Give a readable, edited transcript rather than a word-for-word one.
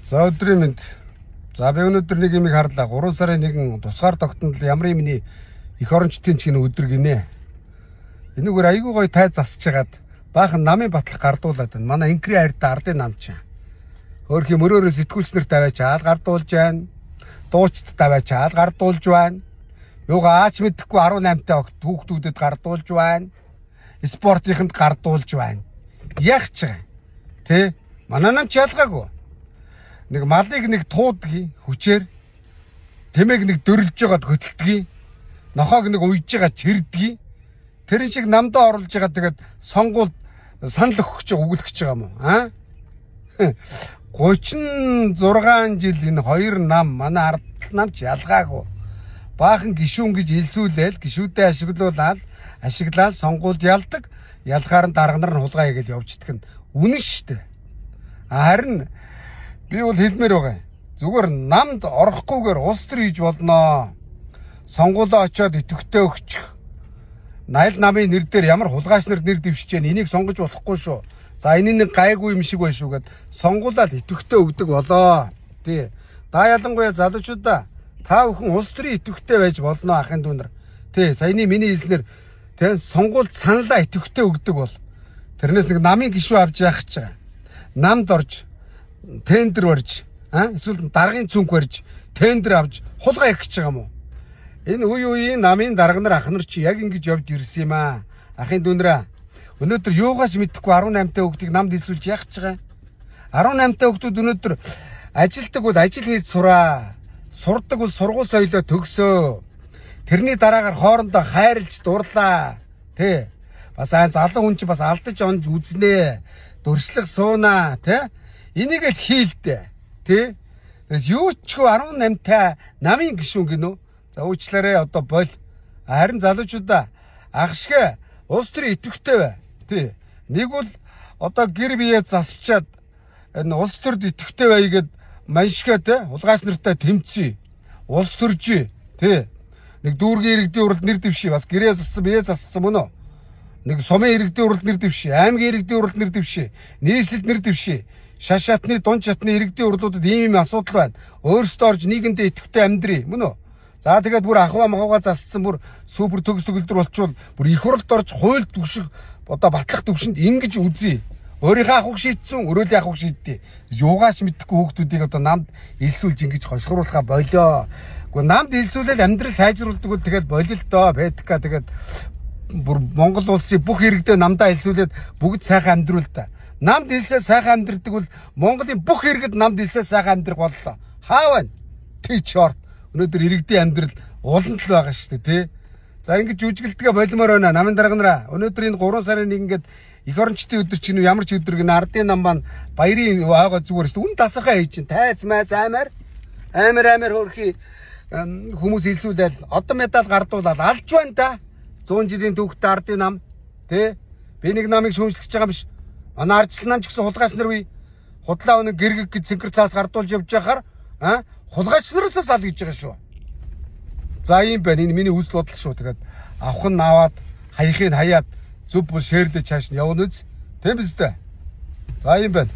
За өдрийн мэнд. За би өнөөдөр нэг юм харлаа. 3 сарын 1 тусгаар тогтнол ямар юмны эх орончдын чинь өдөр гинэ. Энэгээр айгүй гой тай засч хагаад баахан намын батлах гардуулаад байна. Манай инкри хайртай ардын нам чинь. Хөөх юм өрөөрөө сэтгүүлчнэр тавиач хаал гардуулж байна. Дуучид тавиач хаал гардуулж байна. Юугаа аач мэдэхгүй 18-тай хүүхдүүдэд гардуулж байна. Спортынханд гардуулж байна. Яах ч байгаа. Тэ? Манай нам ч ялгаагүй. Нэг малыг нэг туудгийг хүчээр тэмээг нэг дөрлж байгаад хөтөлдгийг нохоог нэг уйж байгаа чирдгийг тэрэн шиг намдаа оруулж байгаа тэгээд сонгуульд санал өгөх гэж өгүүлэх гэж байгаа юм уу? Аа? 36 жил энэ хоёр нам манай ард намч ялгаагүй. Баахан гишүүн гэж илсүүлээл гишүүдэд ашиглаад сонгуульд ялдаг. Ялгаар нь дарга нар нь хулгай хийгээд явждаг нь үнэн шүү дээ. Харин би бол хэлмээр байгаа. Зүгээр намд орохгүйгээр улс төр хийж болно. Сонгуулаа очиод идэвхтэй өгчих. Найл намын нэр дээр ямар хулгайч нар нэр дэвшиж байна. Энийг сонгож болохгүй шүү. За энэ нэг гайгүй юм шиг байна шүү гэд сонгуулаад идэвхтэй өгдөг болоо. Тий. Да ялангуяа залуучуудаа та бүхэн улс төрийн идэвхтэй байж болно ахын дүү нар. Тий. Саяны миний хэлснээр тий сонгуульд саналаа идэвхтэй өгдөг бол тэрнээс нэг намын гишүү авч яах гэж байгаа. Намд орж тендер барьж, эсвэл даргын цүнх барьж, тендер авч хулгай хийх гэж байгаа юм уу? Энэ үеийн намын дарга нар ах нар чи яг ингэж явж ирсэн юм аа. Ахын дүүнрээ. Өнөөдөр юугаач мэдэхгүй 18-тай хүүхдийг намд хэлсүүлж яах гэж байгаа. 18-тай хүүхдүүд өнөөдөр ажилдаг бол ажил хийж сураа. Сурдаг бол сургууль соёлоо төгсөө. Тэрний дараагаар хоорондоо хайрлж дурлаа. Тэ. Бас залуу хүн чи бас алдаж онж үзнэ. Дуршлаг суунаа, тэ? Энийг л хийлдэ. Тэ? Тэрс юу ч 18-тай намын гишүүн гинөө. За уучлаарай одоо бол. Харин залуучуудаа ахшгэ улс төрийн идэвхтэй бай. Тэ? Нэг бол одоо гэр бие засчаад энэ улс төрд идэвхтэй бай гэд маншгаа тэ хулгайч нартай тэмцээ. Улс төржээ. Тэ? Нэг дүүргийн иргэдийн уралд нэр дэвшээ. Бас гэрээ зассан, бие зассан мөн үү? Нэг сумын иргэдийн уралд нэр дэвшээ. Аймгийн иргэдийн уралд нэр дэвшээ. Нийслэлд нэр дэвшээ. Шаш шатны, дунд шатны иргэдийн урлуудад ийм асуудал байна. Өөрсдөө орж нийгэмдээ идэвхтэй амьдрий. Мөн үү? За тэгээд бүр ахва махуугаа зассан бүр супер төгс төгөлдөр болчвол бүр их хурлд орж хуульд төвших одоо батлах төвшөнд ингэж үзье. Өөрийнхөө ахуйг шийдсэн, өрөөлийн ахуйг шийдтий. Юугаач мэдхгүй хүүхдүүдийг одоо намд илсүүлж ингэж хошгруулахаа болоо. Гэхдээ намд илсүүлэл амьдрал сайжруулдаг бол тэгэл болил доо бэтка тэгээд бүр Монгол улсын бүх иргэдээ намдаа илсүүлээд бүгд сайхан амьдруул та. Намд илсээ сайхан амьдрдаг бол Монголын бүх иргэд намд илсээ сайхан амьдрах боллоо. Хаавна? Тий чорт. Өнөөдөр иргэдийн амьдрал улан л байгаа шүү дээ, тий. За ингэж жүжиглэлтгээ болимоор байна. Намын дарга нараа. Өнөөдөр энэ 3 сарын 1 ингээд эх орончдын өдөр чинь ямар ч өдөр гэнэ ардын нам маань баярын аага зүгээр шүү дээ. Үн тасархаа хийж чинь тайз майз амар хөөрхи хүмүүс илсүүлээд одоо медаль гардуулаад алж байна та. 100 жилийн түүхтэй ардын нам тий. Би нэг намыг шүүмжлэж байгаа биш. Манай ардчил нам ч гэсэн хулгайч нар үе. Худлаа өнө гэрэг гэж цэнхэр цаас гардуулж явж байхаар хулгайч нараас ал гэж байгаа шүү. За юм байна. Энэ миний үзэл бодол шүү. Тэгээд авах нь аваад хаяхыг хаяад зүв шээрлэж чааш нь явна үз. Тийм биз дээ. За юм байна.